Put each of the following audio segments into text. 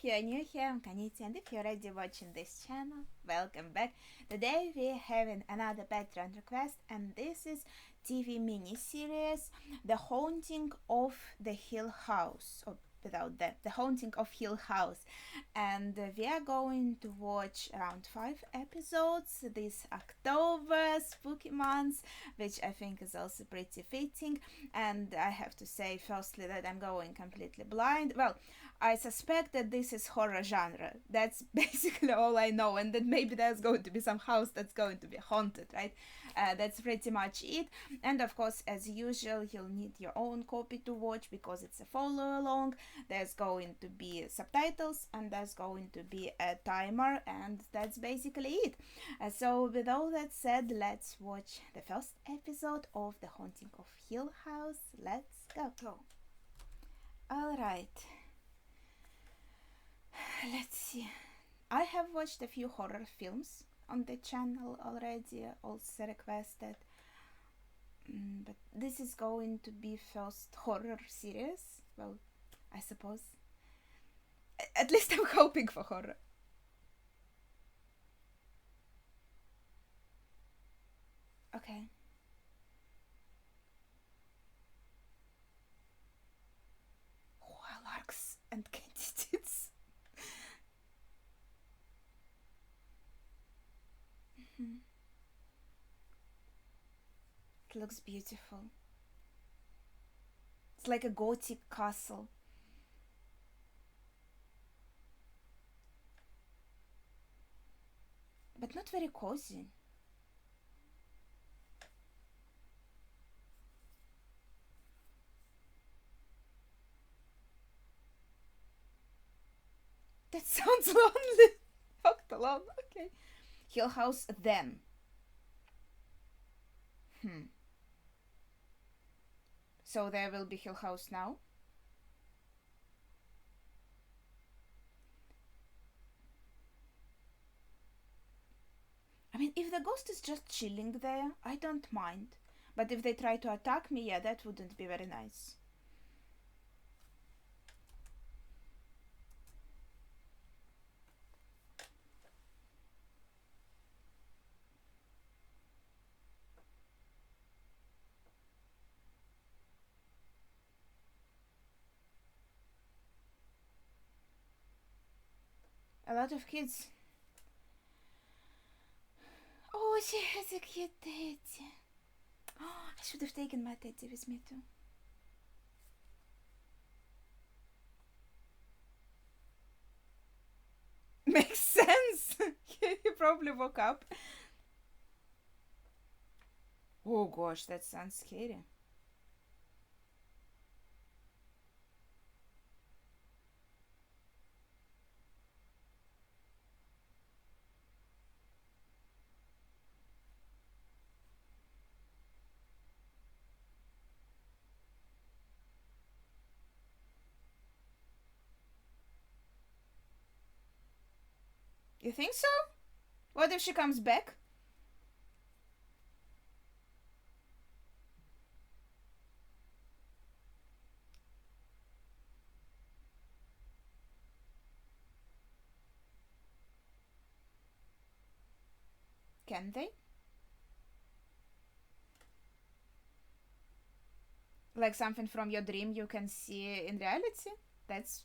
if you're new here, I'm Kaniti, and if you're already watching this channel, welcome back. Today we're having another Patreon request, and this is TV mini-series, The Haunting of the Hill House, or without that, The Haunting of Hill House. And we are going to watch around 5 episodes this October, spooky month, which I think is also pretty fitting. And I have to say, firstly, that I'm going completely blind. Well, I suspect that this is horror genre. That's basically all I know, and that maybe there's going to be some house that's going to be haunted, right? That's pretty much it. And of course, as usual, you'll need your own copy to watch because it's a follow along. There's going to be subtitles and there's going to be a timer, and that's basically it. So with all that said, let's watch the first episode of The Haunting of Hill House. Let's go. Alright, let's see. I have watched a few horror films on the channel already, also requested. But this is going to be first horror series. Well, I suppose. At least I'm hoping for horror. Okay. Larks and candidates. It looks beautiful. It's like a gothic castle. But not very cozy. That sounds lonely. Fucked alone. Okay. Hill House then. So there will be Hill House now. I mean, if the ghost is just chilling there, I don't mind. But if they try to attack me, yeah, that wouldn't be very nice. A lot of kids. Oh, she has a cute teddy. Oh, I should have taken my teddy with me too. Makes sense. He probably woke up. Oh gosh, that sounds scary. You think so? What if she comes back? Can they? Like something from your dream you can see in reality? That's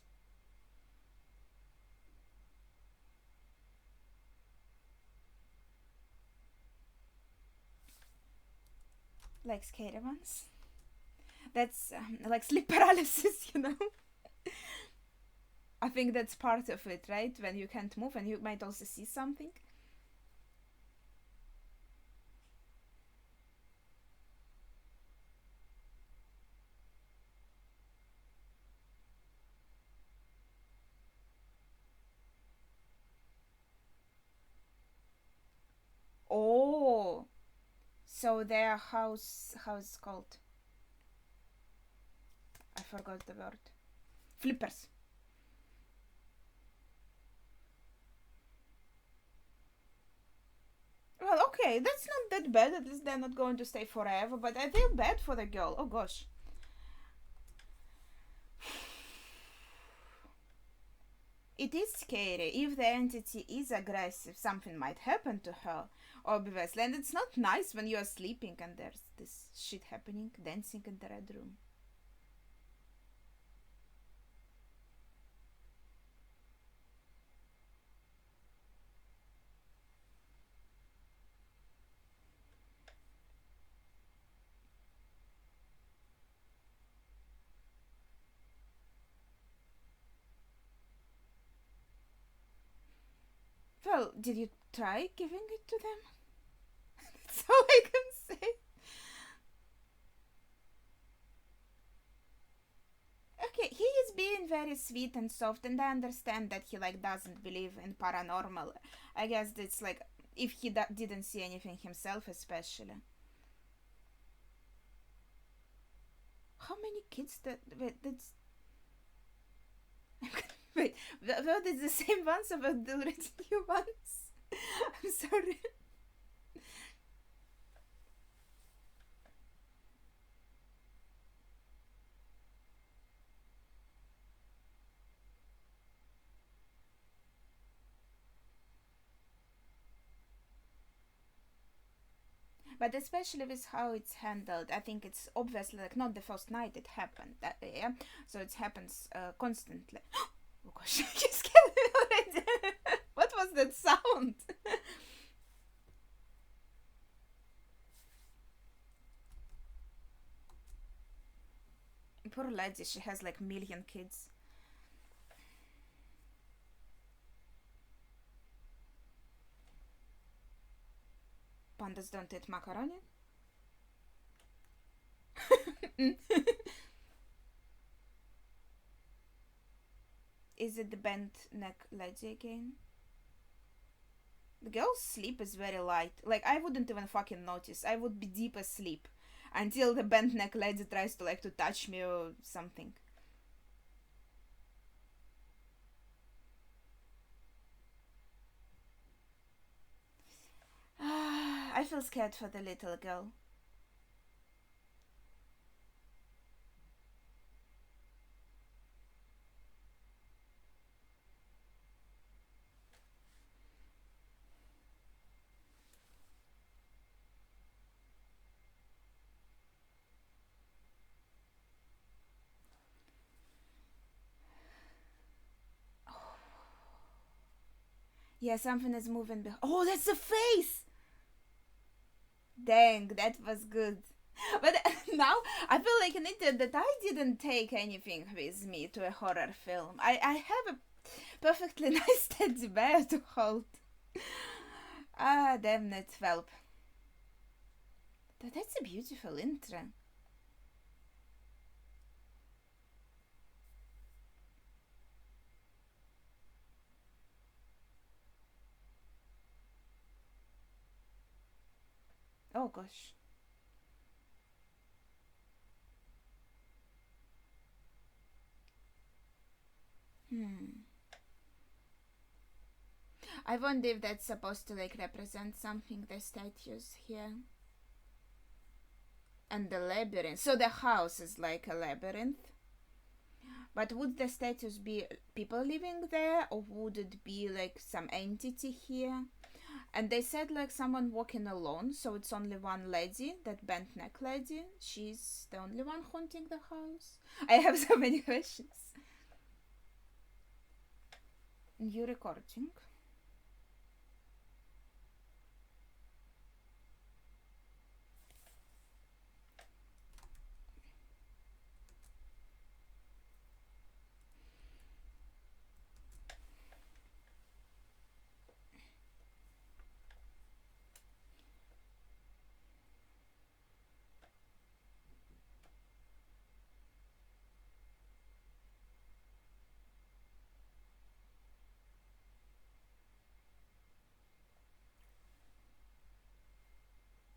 like scary ones. That's like sleep paralysis, you know? I think that's part of it, right? When you can't move and you might also see something. Oh, so their house, how's called? I forgot the word. Flippers. Well, okay, that's not that bad. At least they're not going to stay forever. But I feel bad for the girl. Oh gosh. It is scary. If the entity is aggressive, something might happen to her, obviously. And it's not nice when you're sleeping and there's this shit happening, dancing in the red room. Well, did you try giving it to them? That's all I can say. Okay, he is being very sweet and soft, and I understand that he like doesn't believe in paranormal. I guess it's like if he didn't see anything himself, especially. How many kids that wait? That's wait. Were they the same ones or were they already new ones? I'm sorry. But especially with how it's handled, I think it's obviously like not the first night it happened. That yeah, so it happens constantly. Oh gosh, you scared me already. What was that sound? Poor lady, she has like million kids. Pandas don't eat macaroni. Is it the bent neck lady again? The girl's sleep is very light. Like I wouldn't even fucking notice. I would be deep asleep until the bent neck lady tries to like to touch me or something. I feel scared for the little girl. Yeah, something is moving. Oh, that's the face! Dang, that was good. But now I feel like an idiot that I didn't take anything with me to a horror film. I have a perfectly nice teddy bear to hold. Ah, damn it, Welp. That's a beautiful intro. Oh gosh. Hmm. I wonder if that's supposed to like represent something, the statues here. And the labyrinth. So the house is like a labyrinth. But would the statues be people living there or would it be like some entity here? And they said like someone walking alone, so it's only one lady, that bent neck lady. She's the only one haunting the house. I have so many questions. New recording.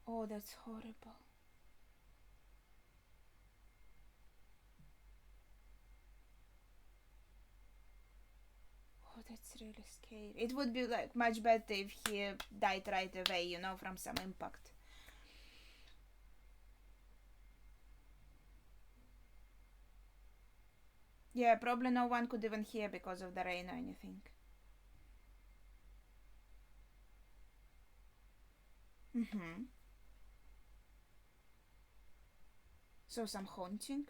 Oh, that's horrible. Oh, that's really scary. It would be like much better if he died right away, you know, from some impact. Yeah, probably no one could even hear because of the rain or anything. Mm-hmm. So some haunting.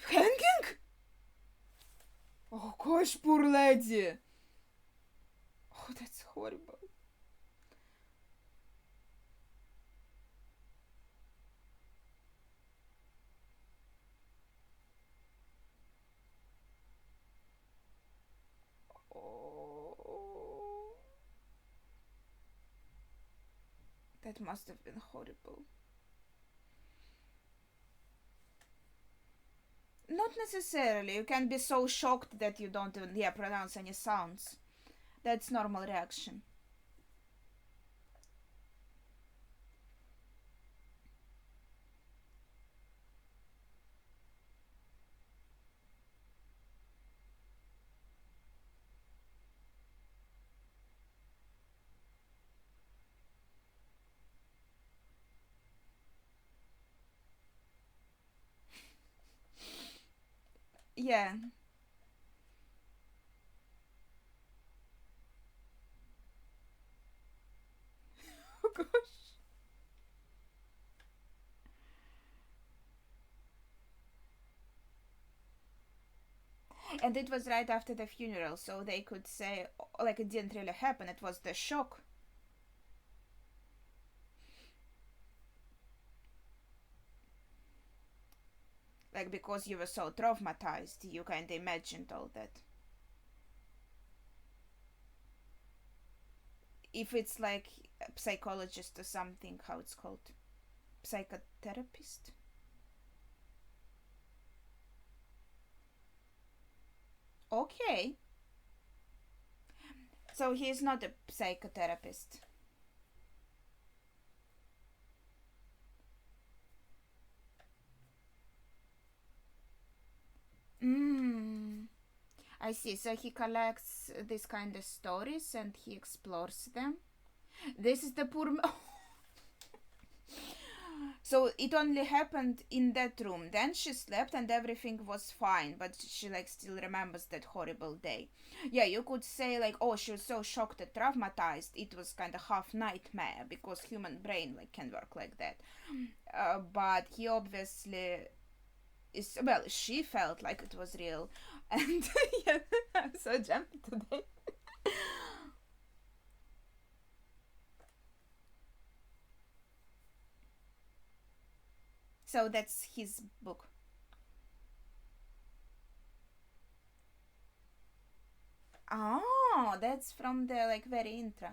Hanging? Oh gosh, poor lady. Oh, that's horrible. Oh, that must have been horrible. Not necessarily. You can be so shocked that you don't even pronounce any sounds. That's normal reaction. Yeah. Oh gosh. And it was right after the funeral, so they could say like it didn't really happen. It was the shock. Like because you were so traumatized, you kind of imagined all that. If it's like a psychologist or something, how it's called, psychotherapist. Okay, so he's not a psychotherapist. Mm, I see. So he collects these kind of stories and he explores them. This is the poor. So it only happened in that room. Then she slept and everything was fine, but she like still remembers that horrible day. Yeah, you could say like, oh, she was so shocked and traumatized. It was kind of half nightmare because human brain like can work like that. But he obviously is well. She felt like it was real, and yeah, I'm so jumpy today. So that's his book. Oh, that's from the like very intro.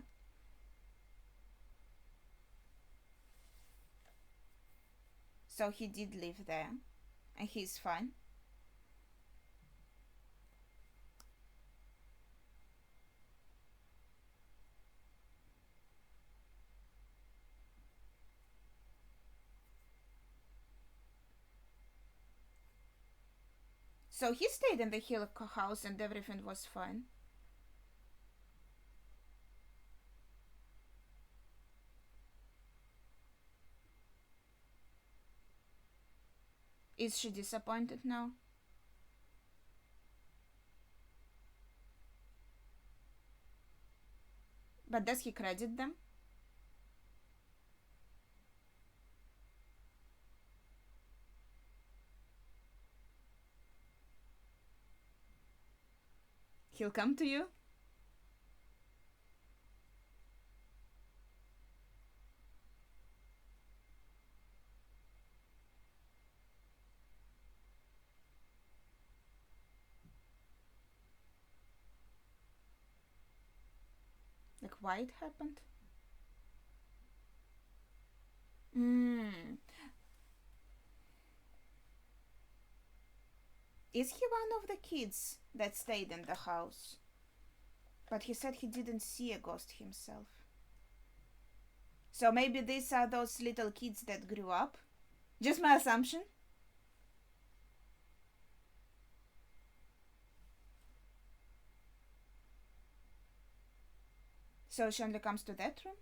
So he did live there, and he's fine. So he stayed in the hill house, and everything was fine. Is she disappointed now? But does he credit them? He'll come to you. Like why it happened? Hmm. Is he one of the kids that stayed in the house? But he said he didn't see a ghost himself. So maybe these are those little kids that grew up? Just my assumption. So she only comes to that room?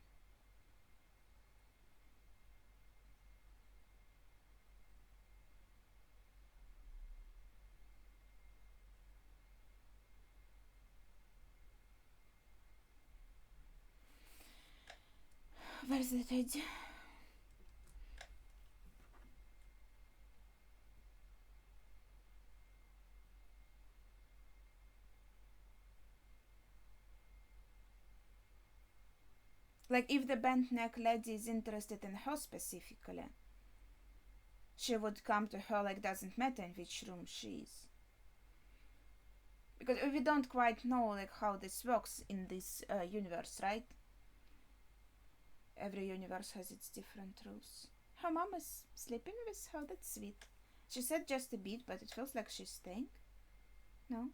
Where's the Teddy? Like, if the bent neck lady is interested in her specifically, she would come to her, like, doesn't matter in which room she is. Because we don't quite know, like, how this works in this universe, right? Every universe has its different rules. Her mom is sleeping with her, that's sweet. She said just a bit, but it feels like she's staying. No?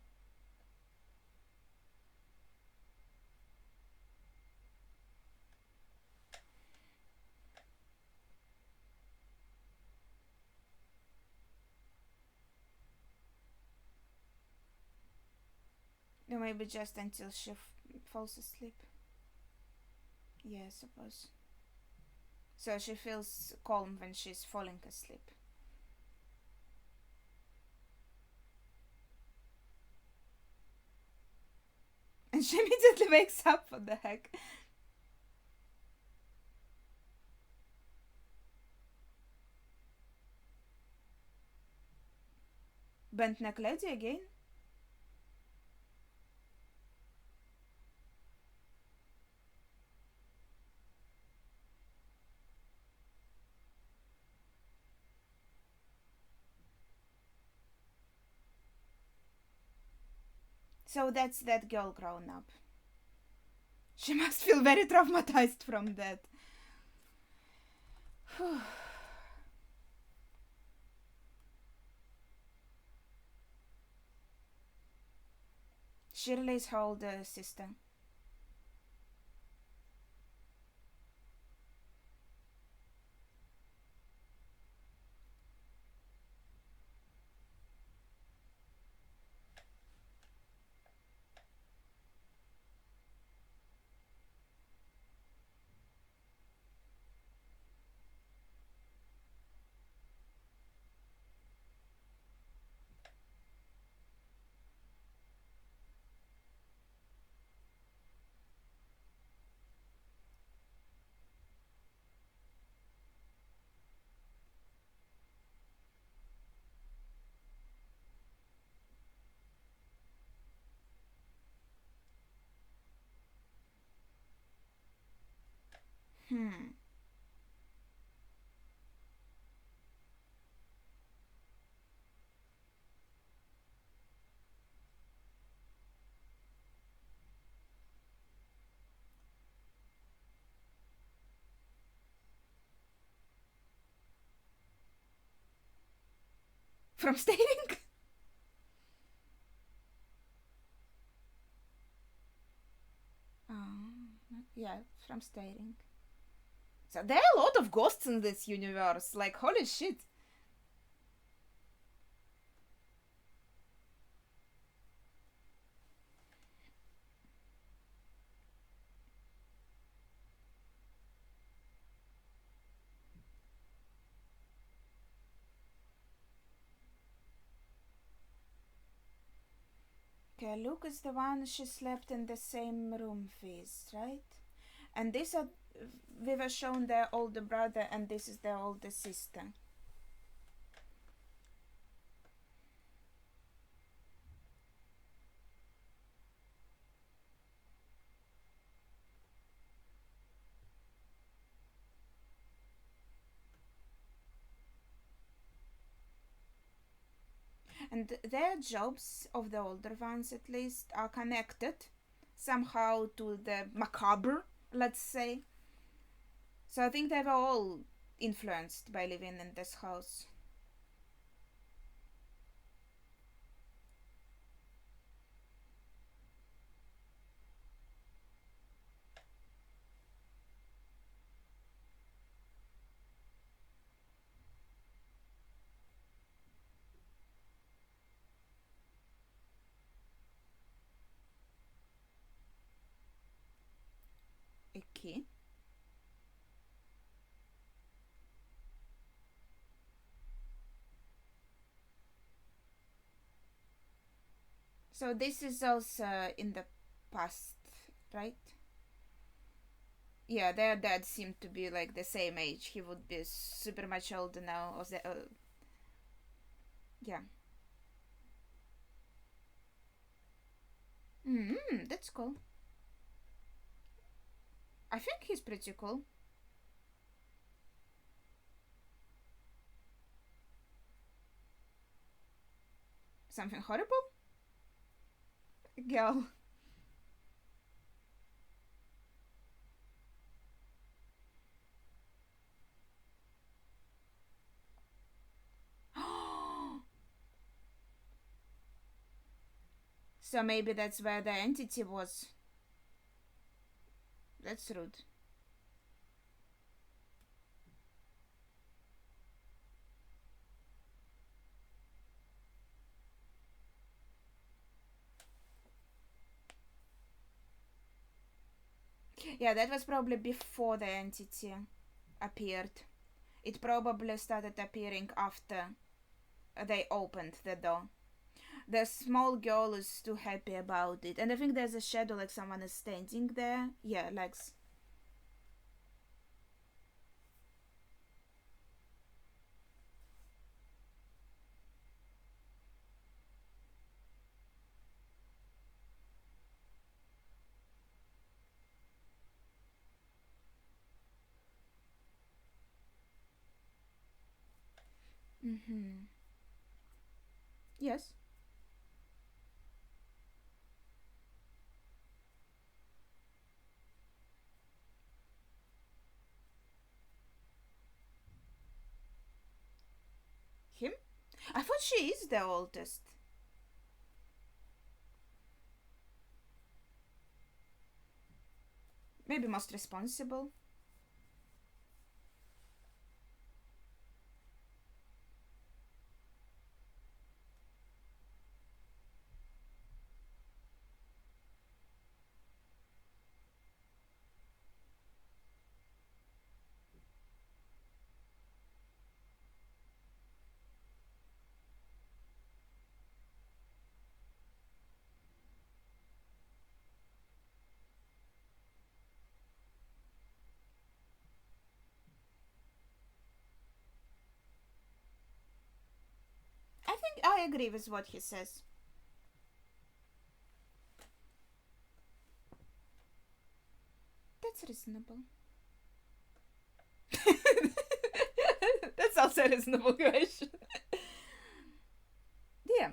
Or maybe just until she falls asleep. Yeah, I suppose. So she feels calm when she's falling asleep. And she immediately wakes up, what the heck? Bent neck lady again? So that's that girl grown up. She must feel very traumatized from that. Shirley is her older sister. Hmm. From staring? Yeah, from staring. So there are a lot of ghosts in this universe. Like, holy shit. Okay, Luke is the one she slept in the same room with, right? And this are, we were shown their older brother, and this is their older sister. And their jobs, of the older ones at least, are connected somehow to the macabre, let's say. So I think they were all influenced by living in this house. key. So this is also in the past, right? Yeah, their dad seemed to be like the same age. He would be super much older now. Or yeah. That's cool. I think he's pretty cool. Something horrible? Girl. So maybe that's where the entity was. That's rude. Yeah, that was probably before the entity appeared. It probably started appearing after they opened the door. The small girl is too happy about it, and I think there's a shadow like someone is standing there. Yeah, legs. Mm-hmm. Yes. Him? I thought she is the oldest. Maybe most responsible. I think I agree with what he says. That's reasonable. That's also a reasonable question. Yeah.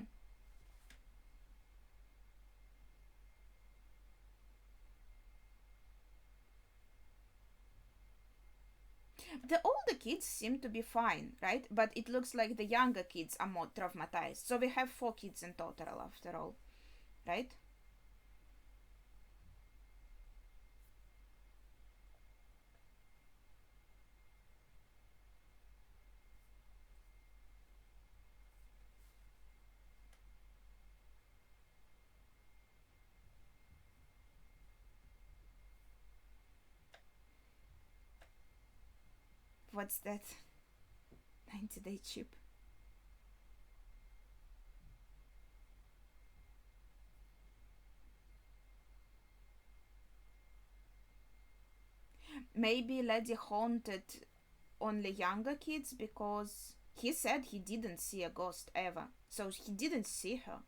The older kids seem to be fine, right? But it looks like the younger kids are more traumatized. So we have 4 kids in total, after all, right? What's that? 90-day chip. Maybe Lady haunted only younger kids because he said he didn't see a ghost ever. So he didn't see her.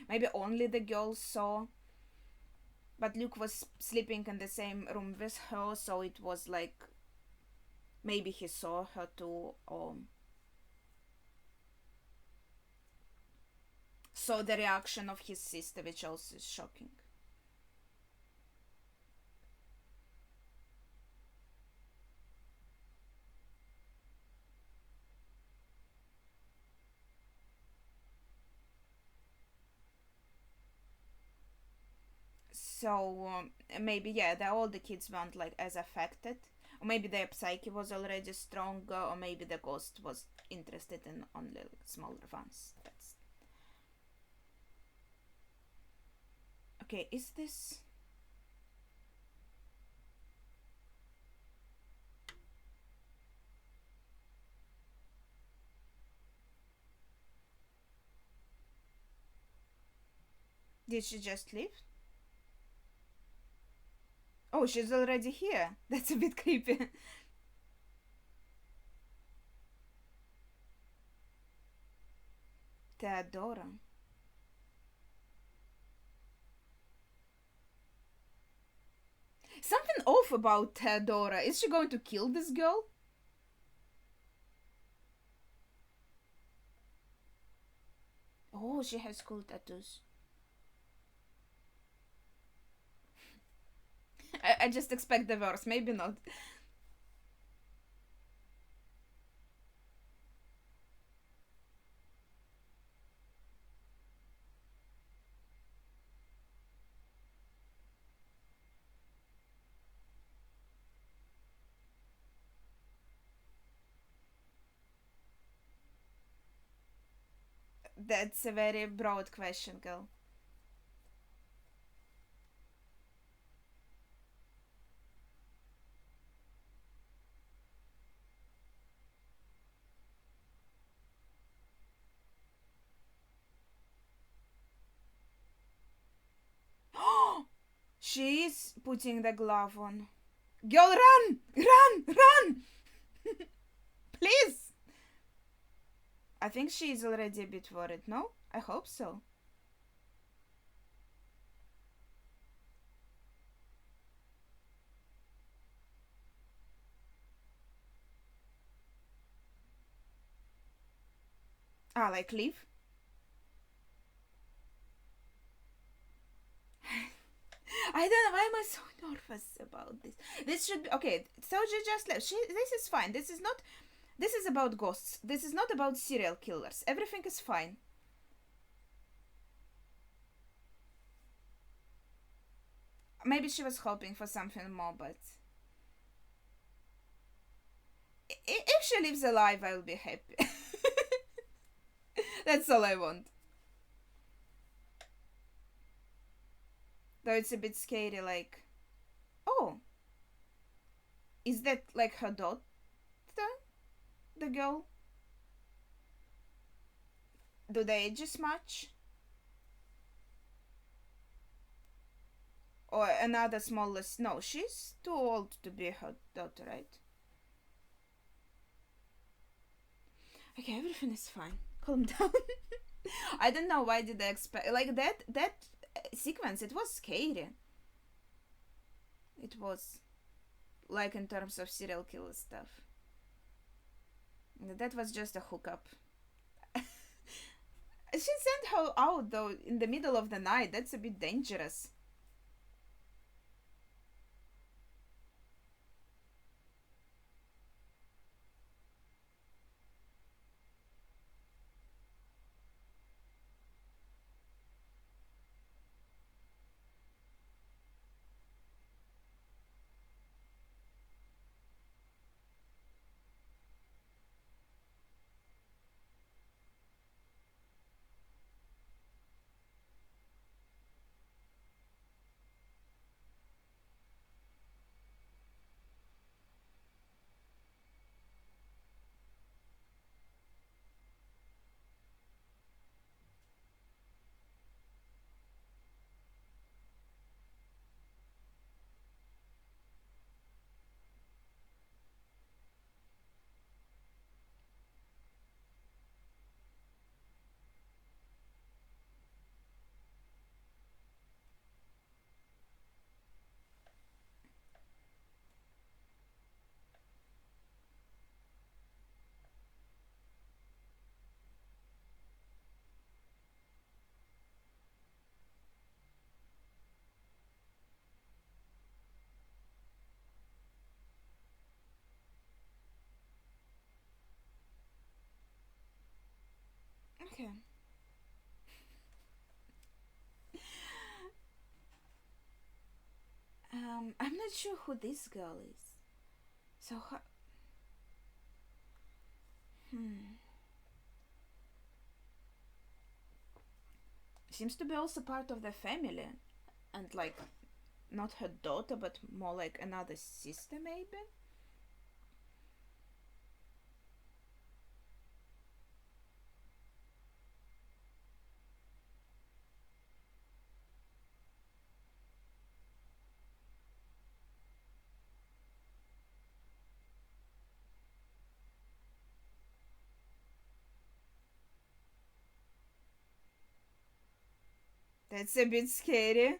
Maybe only the girls saw. But Luke was sleeping in the same room with her, so it was like maybe he saw her too, or saw the reaction of his sister, which also is shocking. So maybe yeah, all the kids weren't like as affected, or maybe their psyche was already stronger, or maybe the ghost was interested in only like, smaller ones. That's okay. Is this Did she just leave? Oh, she's already here. That's a bit creepy. Theodora. Something off about Theodora. Is she going to kill this girl? Oh, she has cool tattoos. I just expect the worst. Maybe not. That's a very broad question, girl. She is putting the glove on. Girl, run! Run! Run! Please! I think she is already a bit worried, no? I hope so. Ah, like leave? I don't know. Why am I so nervous about this? This should be okay. So she just left. This is fine. This is not. This is about ghosts. This is not about serial killers. Everything is fine. Maybe she was hoping for something more, but if she lives alive, I'll be happy. That's all I want. Though it's a bit scary. Like, oh, is that like her daughter? The girl? Do the ages match? Or another smallest? No, she's too old to be her daughter, right? Okay, everything is fine. Calm down. I don't know why did I expect like that sequence. It was scary. It was like in terms of serial killer stuff. That was just a hookup. She sent her out though in the middle of the night. That's a bit dangerous. Okay. I'm not sure who this girl is. So, hmm. Seems to be also part of the family. And, like, not her daughter, but more like another sister, maybe? That's a bit scary.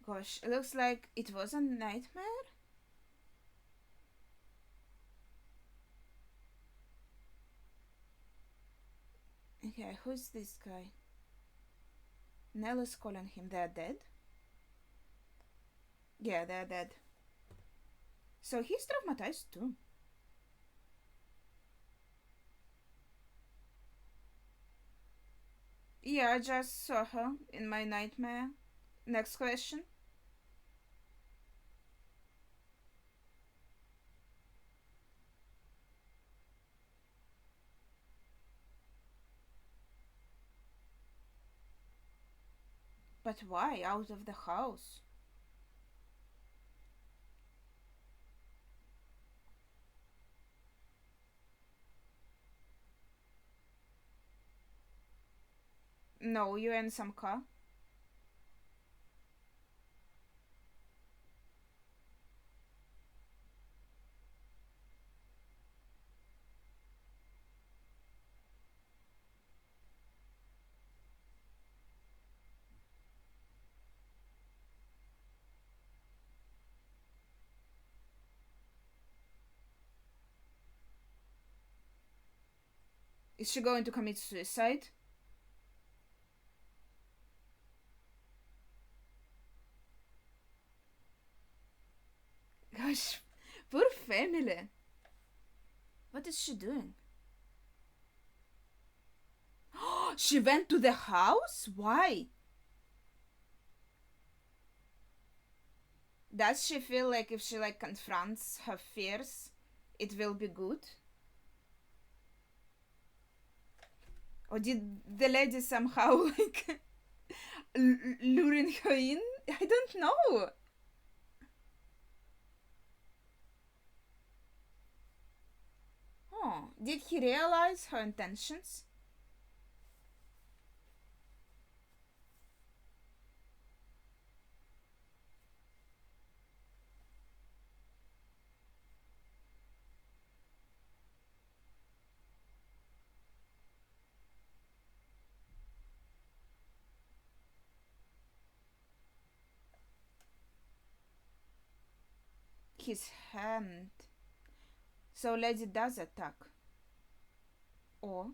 Gosh, it looks like it was a nightmare. Okay, who's this guy? Nell is calling him. They're dead? Yeah, they're dead. So he's traumatized too. Yeah, I just saw her in my nightmare. Next question. But why out of the house? No, you in some car. Is she going to commit suicide? Gosh, poor family. What is she doing? She went to the house? Why? Does she feel like if she like confronts her fears, it will be good? Or did the lady somehow like luring her in? I don't know. Oh, did he realize her intentions? His hand. So lady does attack. Or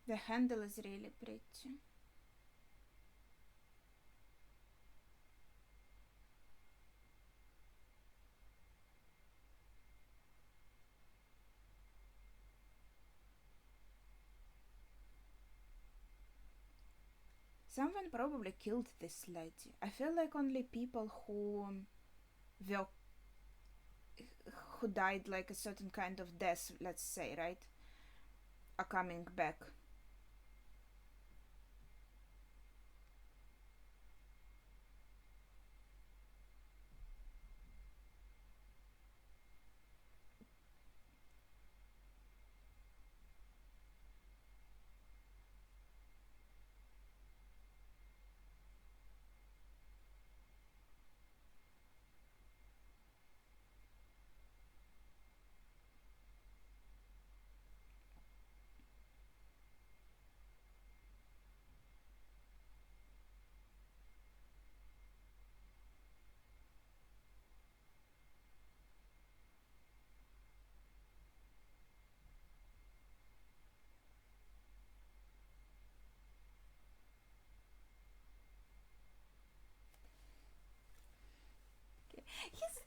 the handle is really pretty. Someone probably killed this lady. I feel like only people were who died like a certain kind of death, let's say, right, are coming back.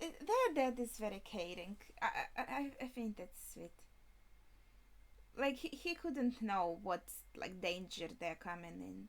Their dad is very caring. I think that's sweet. Like he couldn't know what like danger they're coming in.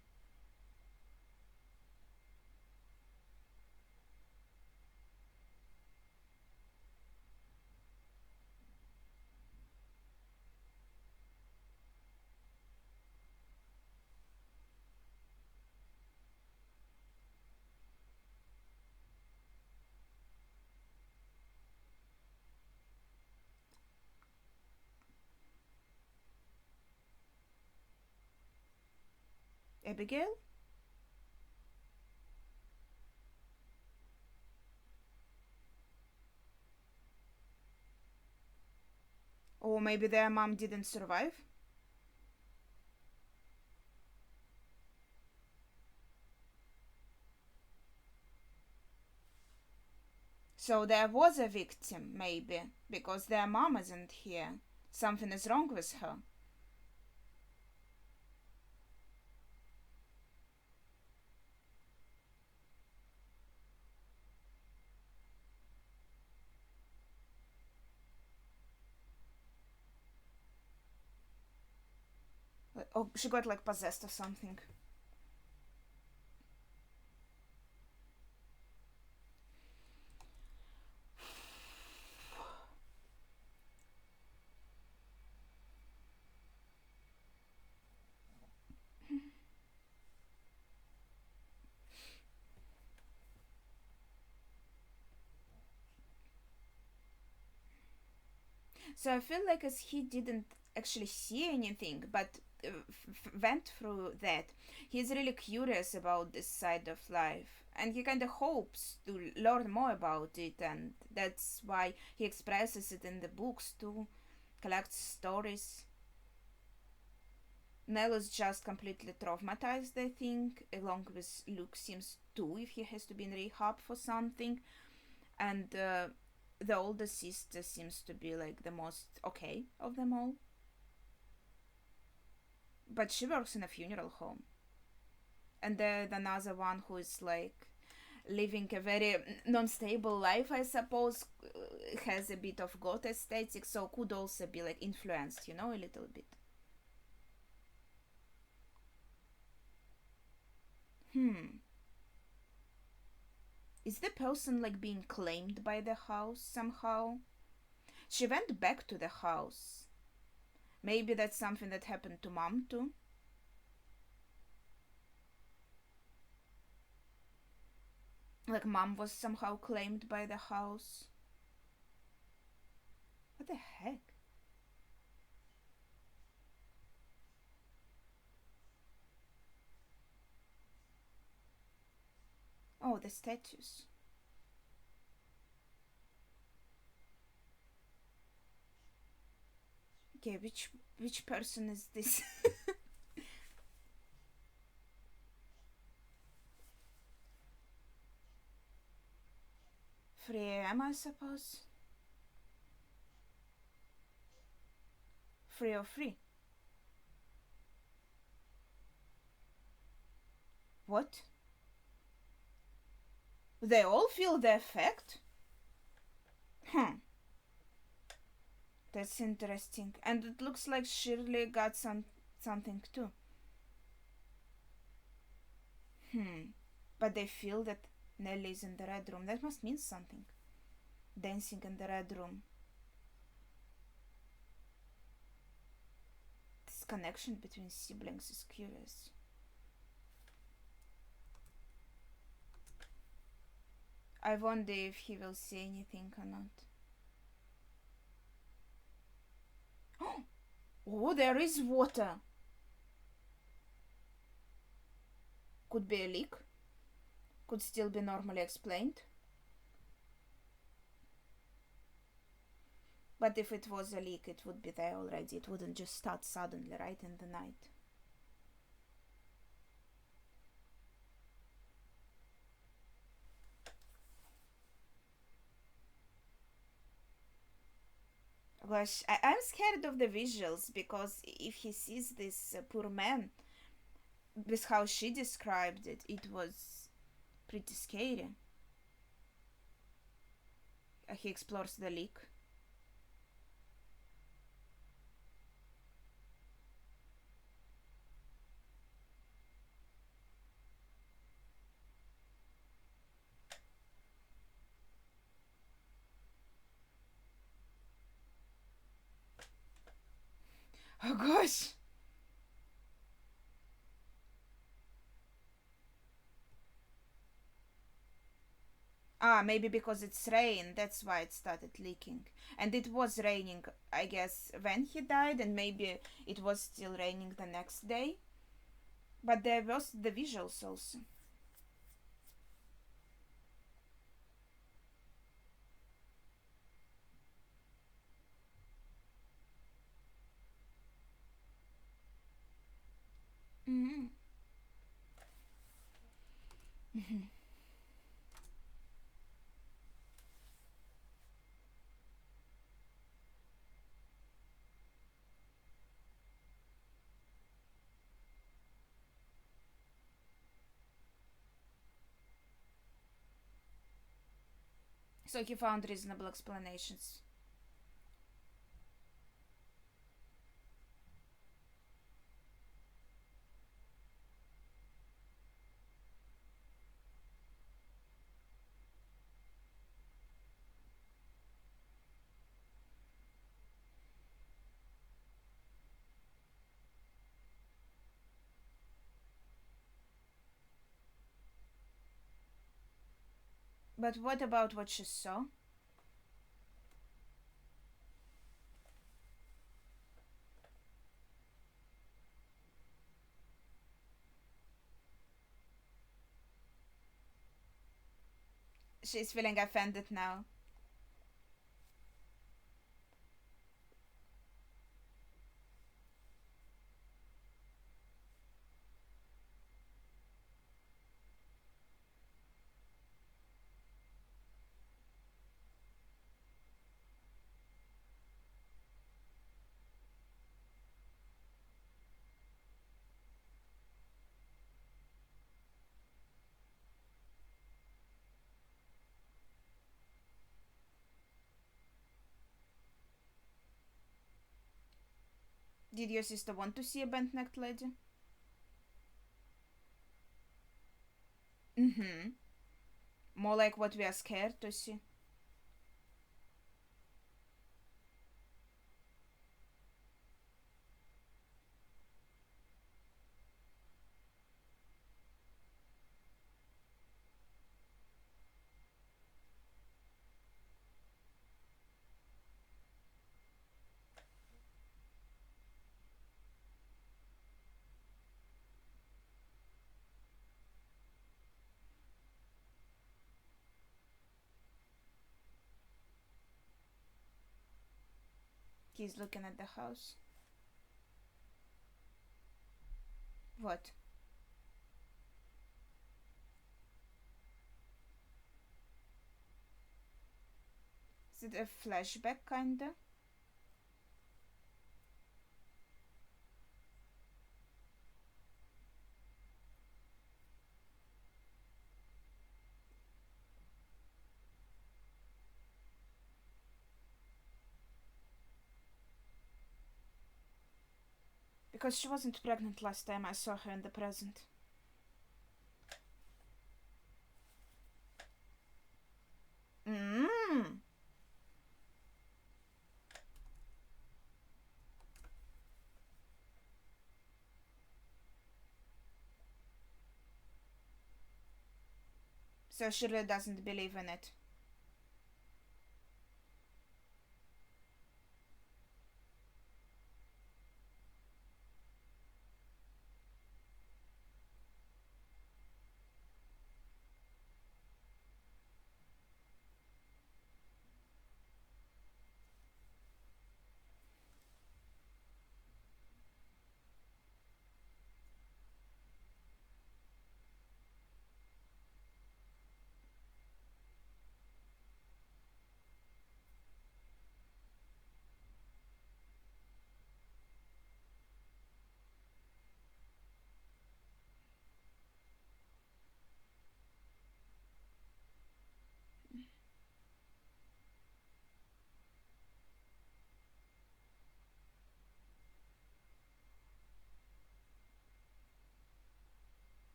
Abigail? Or maybe their mom didn't survive? So there was a victim, maybe, because their mom isn't here. Something is wrong with her. Oh, she got like possessed or something. So I feel like as he didn't actually see anything, but went through that, he's really curious about this side of life, and he kind of hopes to learn more about it, and that's why he expresses it in the books too, collects stories. Nell is just completely traumatized, I think, along with Luke seems too, if he has to be in rehab for something, and the older sister seems to be like the most okay of them all. But she works in a funeral home. And there's another one who is like living a very non-stable life, I suppose, has a bit of goth aesthetic, so could also be like influenced, a little bit. Hmm. Is the person like being claimed by the house somehow? She went back to the house. Maybe that's something that happened to mom too. Like mom was somehow claimed by the house. What the heck? Oh, the statues. Okay, which person is this? Free, I suppose. Free or free? What? They all feel the effect? Huh. That's interesting. And it looks like Shirley got something too. Hmm. But they feel that Nelly's in the red room. That must mean something. Dancing in the red room. This connection between siblings is curious. I wonder if he will say anything or not. Oh, there is water. Could be a leak. Could still be normally explained. But if it was a leak, it would be there already. It wouldn't just start suddenly, right in the night. Gosh, I'm scared of the visuals because if he sees this poor man, with how she described it, it was pretty scary. He explores the leak. Oh gosh! Ah, maybe because it's rain, that's why it started leaking. And it was raining, I guess, when he died, and maybe it was still raining the next day. But there was the visuals also. Mm-hmm. So he found reasonable explanations. But what about what she saw? She's feeling offended now. Did your sister want to see a bent necked lady? Mm-hmm. More like what we are scared to see. He's looking at the house. What? Is it a flashback, kinda? Because she wasn't pregnant last time I saw her in the present. Mmm. So Shirley doesn't believe in it.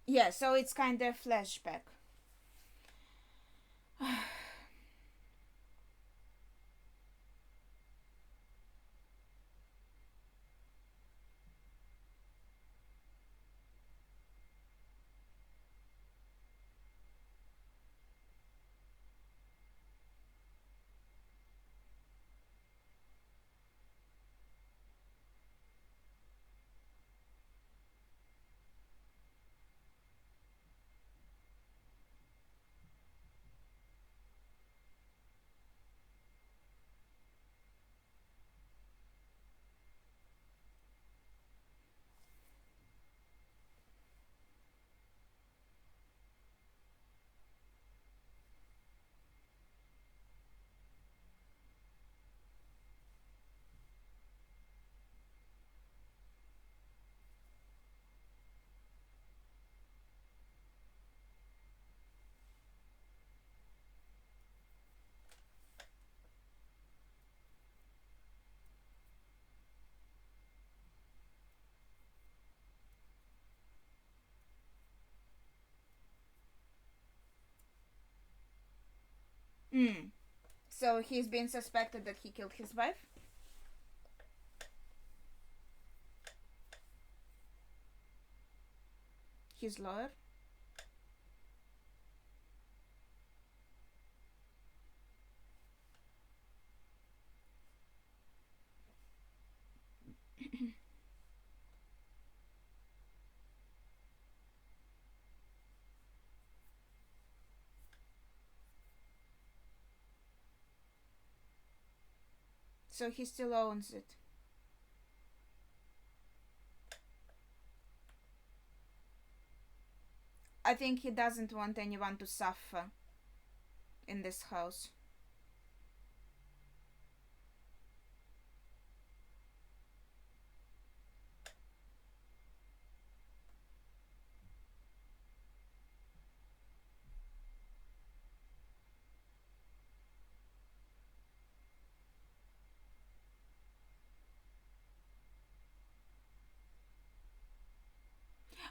Yeah, so it's kind of flashback. So he's been suspected that he killed his wife? His lawyer? So he still owns it. I think he doesn't want anyone to suffer in this house.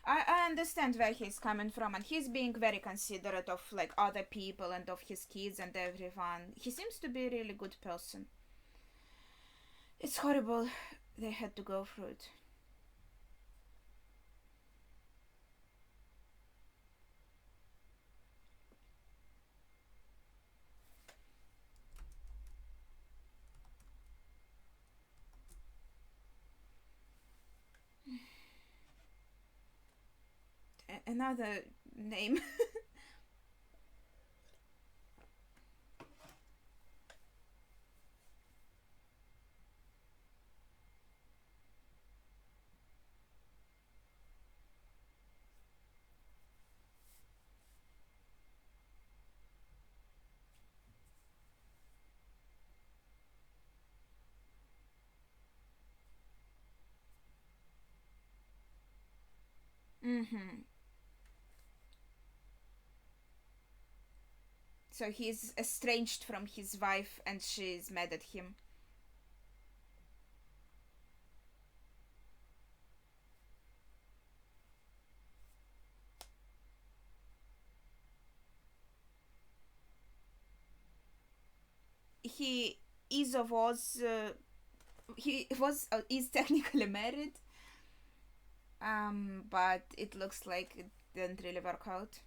I understand where he's coming from, and he's being very considerate of like other people and of his kids and everyone. He seems to be a really good person. It's horrible they had to go through it. Another name. Mm-hmm. So he's estranged from his wife and she's mad at him. He is of was he was is technically married, but it looks like it didn't really work out.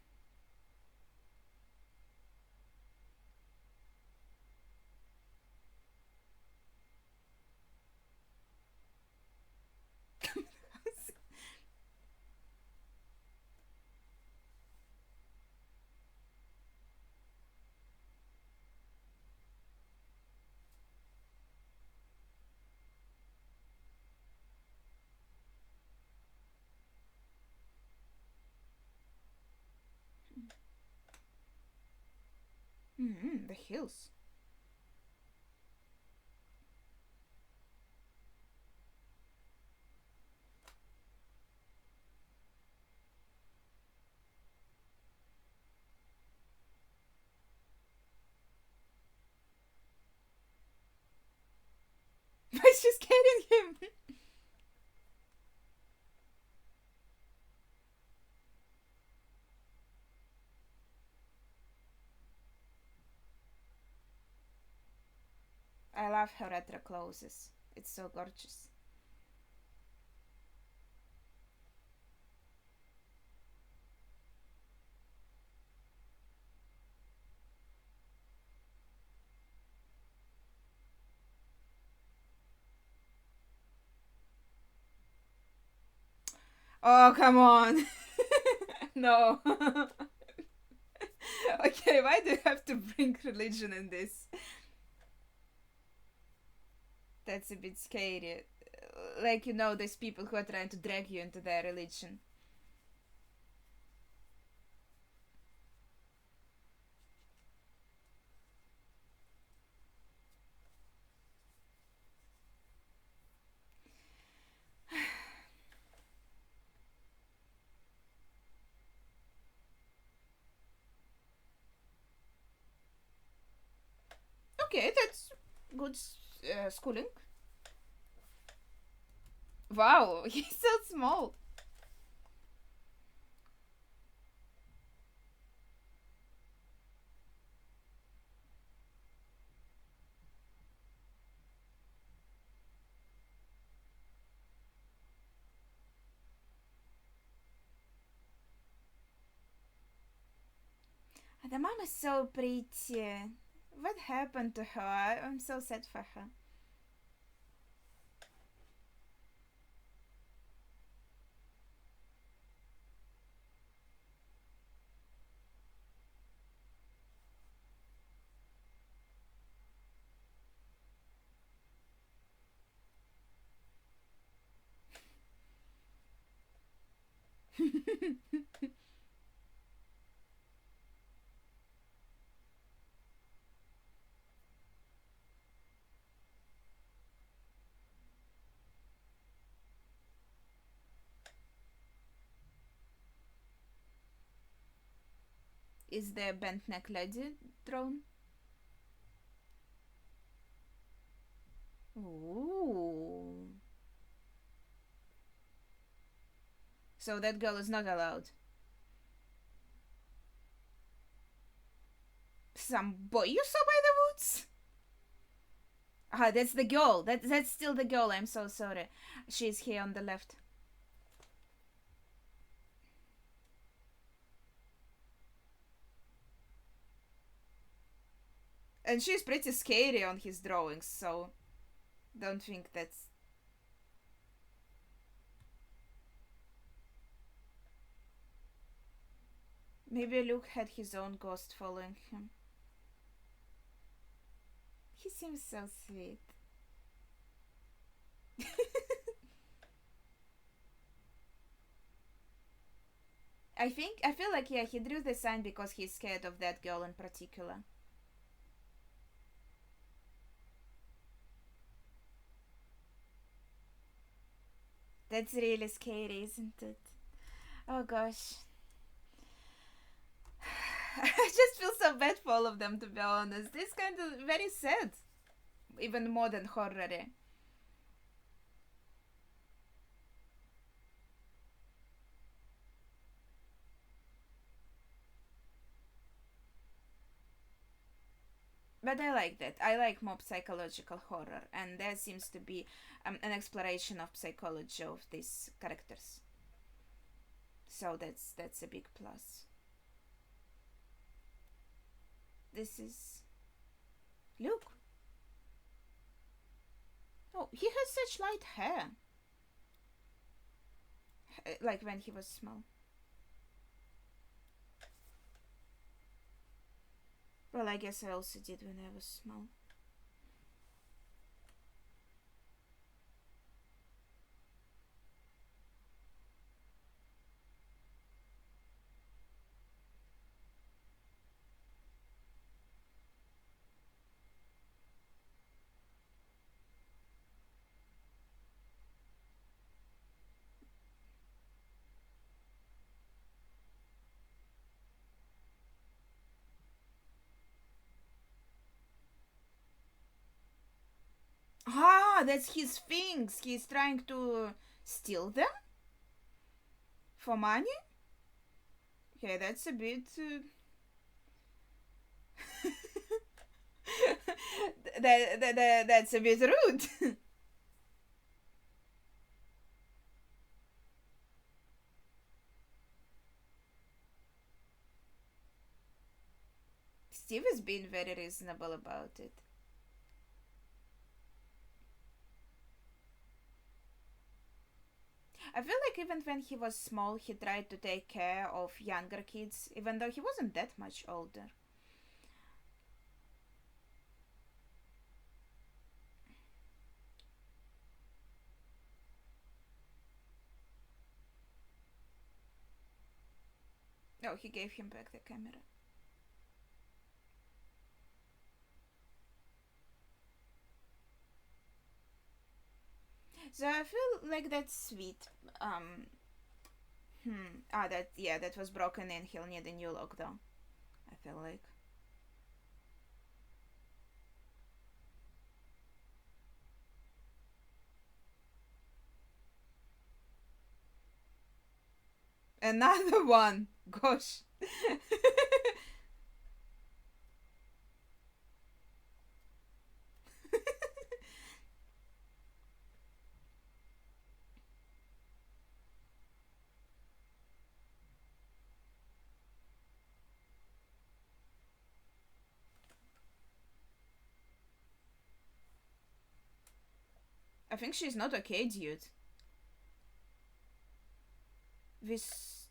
The hills. Why she's carrying him? I love her retro clothes. It's so gorgeous. Oh, come on. No. Okay, why do you have to bring religion in this? That's a bit scary. Like, there's people who are trying to drag you into their religion. Okay, that's good schooling. Wow, he's so small. The mom is so pretty. What happened to her? I'm so sad for her. Is the bent neck lady drawn? Ooh. So that girl is not allowed. Some boy you saw by the woods? Ah, that's the girl. That's still the girl. I'm so sorry. She's here on the left. And she's pretty scary on his drawings, so don't think that's. Maybe Luke had his own ghost following him. He seems so sweet. I feel like, yeah, he drew the sign because he's scared of that girl in particular. That's really scary, isn't it? Oh gosh. I just feel so bad for all of them, to be honest. It's kind of very sad. Even more than horror. But I like that. I like more psychological horror, and there seems to be an exploration of psychology of these characters. So that's a big plus. This is Luke. Oh, he has such light hair, like when he was small. Well, I guess I also did when I was small. Ah, that's his things. He's trying to steal them for money. Okay, that's a bit. That's a bit rude. Steve has been very reasonable about it. I feel like even when he was small, he tried to take care of younger kids, even though he wasn't that much older. Oh, he gave him back the camera. So I feel like that's sweet. That, yeah, that was broken in. He'll need a new lock though. I feel like. Another one. Gosh. I think she's not okay, dude. This.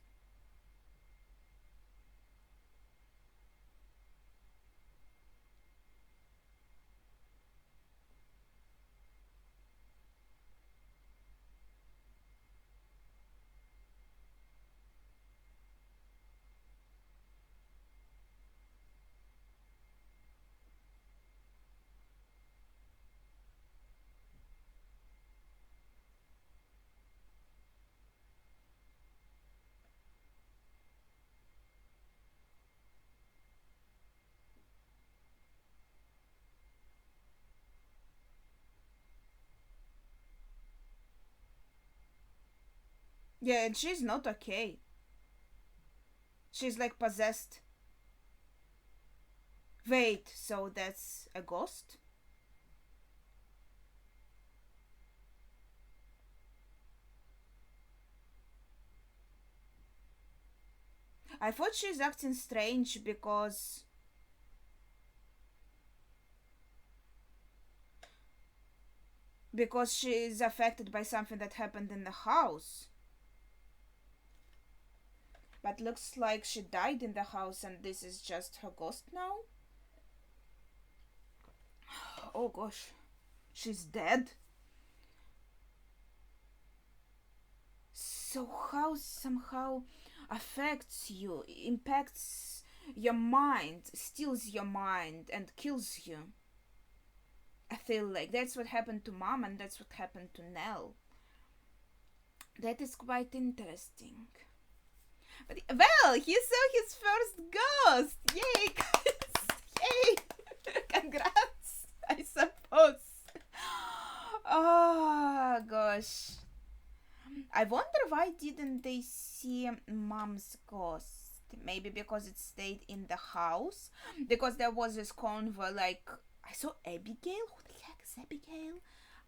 Yeah, and she's not okay. She's like possessed. Wait, so that's a ghost? I thought she's acting strange because she's affected by something that happened in the house. But looks like she died in the house and this is just her ghost now. Oh gosh. She's dead? So how somehow affects you, impacts your mind, steals your mind and kills you. I feel like that's what happened to mom and that's what happened to Nell. That is quite interesting. But well, he saw his first ghost. Yay, guys! Yay! Congrats, I suppose. Oh gosh. I wonder why didn't they see mom's ghost? Maybe because it stayed in the house. Because there was this convo like I saw Abigail. Who the heck is Abigail?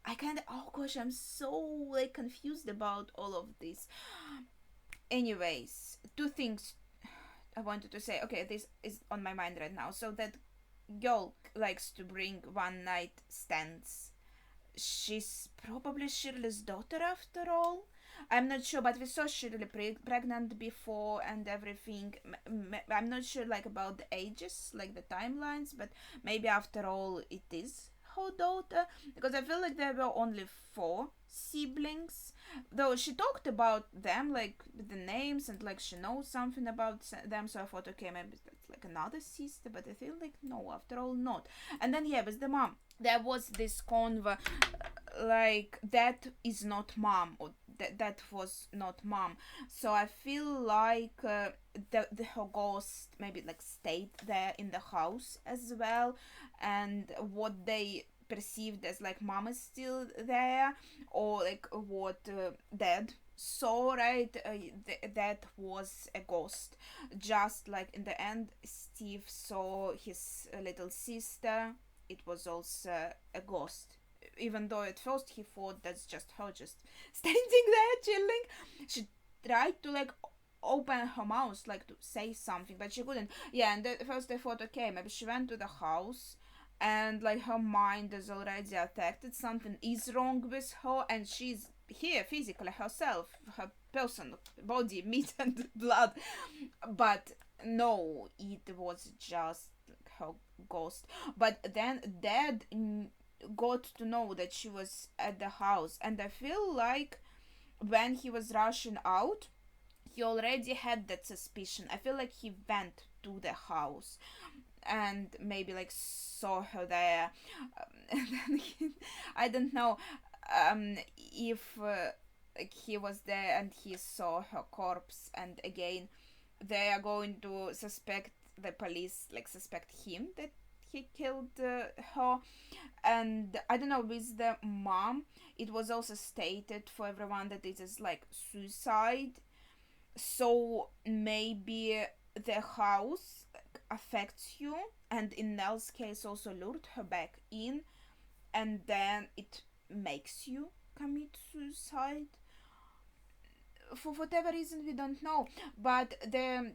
I kind of oh gosh, I'm so like confused about all of this. Anyways, two things I wanted to say. Okay, this is on my mind right now. So that girl likes to bring one night stands. She's probably Shirley's daughter after all. I'm not sure, but we saw Shirley pregnant before and everything. I'm not sure like about the ages, like the timelines, but maybe after all it is her daughter because I feel like there were only four siblings. Though she talked about them like with the names and like she knows something about them, so I thought okay maybe that's like another sister, but I feel like no, after all not. And then yeah, with the mom there was this convo like that is not mom or that was not mom, so I feel like the her ghost maybe like stayed there in the house as well, and what they perceived as like mom is still there, or like what dad saw, right? That was a ghost, just like in the end Steve saw his little sister. It was also a ghost, even though at first he thought that's just her just standing there chilling. She tried to like open her mouth like to say something but she couldn't. Yeah, and at first I thought okay maybe she went to the house and like her mind is already affected, something is wrong with her and she's here physically herself, her person, body, meat and blood. But no, it was just her ghost. But then dad got to know that she was at the house, and I feel like when he was rushing out he already had that suspicion. I feel like he went to the house and maybe like saw her there. And then I don't know if like he was there and he saw her corpse, and again they are going to suspect, the police like suspect him that he killed her. And I don't know, with the mom it was also stated for everyone that it is like suicide, so maybe the house affects you, and in Nell's case also lured her back in, and then it makes you commit suicide for whatever reason we don't know. But the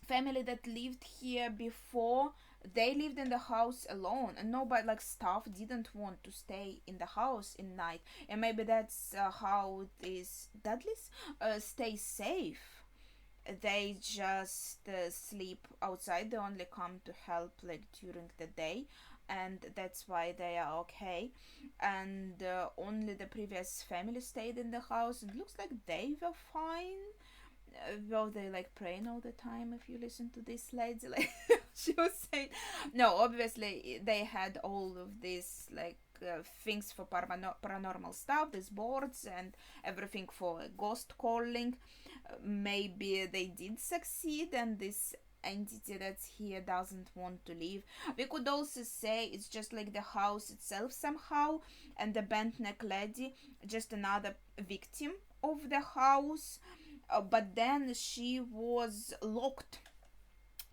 family that lived here before, they lived in the house alone, and nobody, like staff, didn't want to stay in the house in night. And maybe that's how these Dudleys stay safe. They just sleep outside. They only come to help like during the day, and that's why they are okay. And only the previous family stayed in the house. It looks like they were fine. Well, they like praying all the time. If you listen to this lady, like she was saying, no, obviously they had all of these like things for paranormal stuff, these boards and everything for ghost calling. Maybe they did succeed, and this entity that's here doesn't want to leave. We could also say it's just like the house itself somehow, and the bent neck lady just another victim of the house. But then she was locked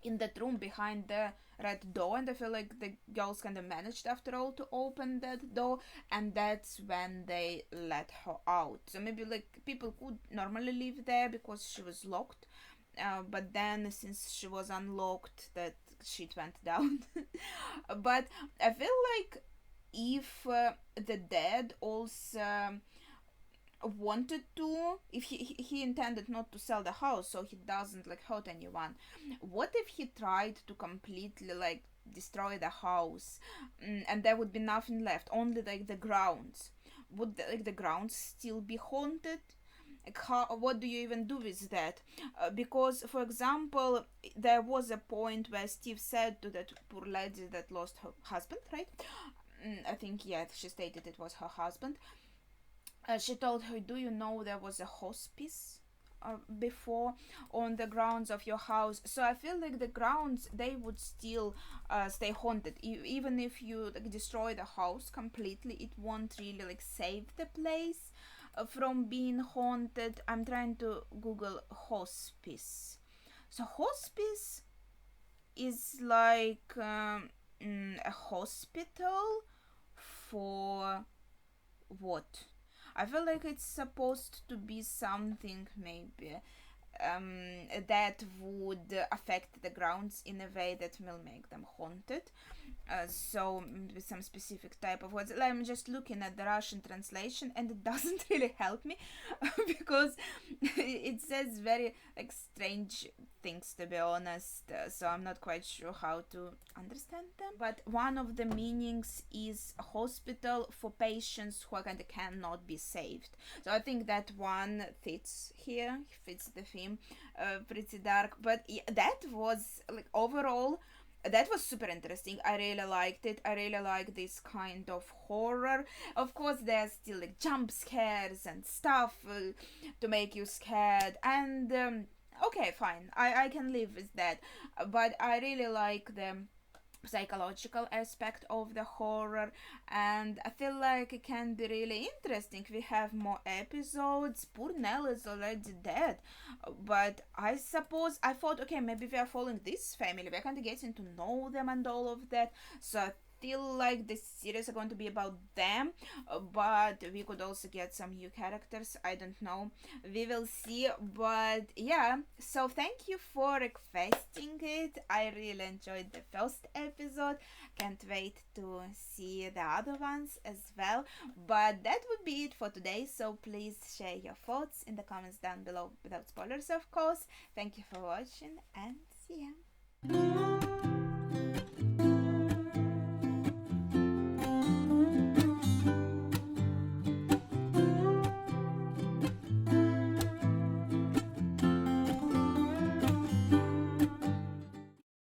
in that room behind the red door, and I feel like the girls kind of managed after all to open that door, and that's when they let her out. So maybe like people could normally live there because she was locked, but then since she was unlocked, that shit went down. But I feel like if the dead also wanted to, if he intended not to sell the house so he doesn't like hurt anyone, what if he tried to completely like destroy the house, and there would be nothing left, only like the grounds? Would the grounds still be haunted? Like what do you even do with that? Because for example, there was a point where Steve said to that poor lady that lost her husband, right? I think, yeah, she stated it was her husband. She told her, do you know there was a hospice before on the grounds of your house? So I feel like the grounds, they would still stay haunted. Even if you like destroy the house completely, it won't really like save the place from being haunted. I'm trying to Google hospice. So hospice is like a hospital for what? I feel like it's supposed to be something maybe that would affect the grounds in a way that will make them haunted. So with some specific type of words. I'm just looking at the Russian translation, and it doesn't really help me because it says very like strange things, to be honest. So I'm not quite sure how to understand them. But one of the meanings is a hospital for patients who kind of cannot be saved. So I think that one fits here, fits the theme. Pretty dark, but yeah, that was like overall, that was super interesting. I really liked it. I really like this kind of horror. Of course, there's still like jump scares and stuff to make you scared, and okay, fine, I can live with that. But I really like the psychological aspect of the horror, and I feel like it can be really interesting. We have more episodes. Poor Nell is already dead, but I suppose I thought, okay, maybe we are following this family, we're kind of getting to know them and all of that, so I feel like this series are going to be about them, but we could also get some new characters. I don't know, we will see. But yeah, so thank you for requesting it. I really enjoyed the first episode, can't wait to see the other ones as well. But that would be it for today, so please share your thoughts in the comments down below, without spoilers of course. Thank you for watching, and see ya.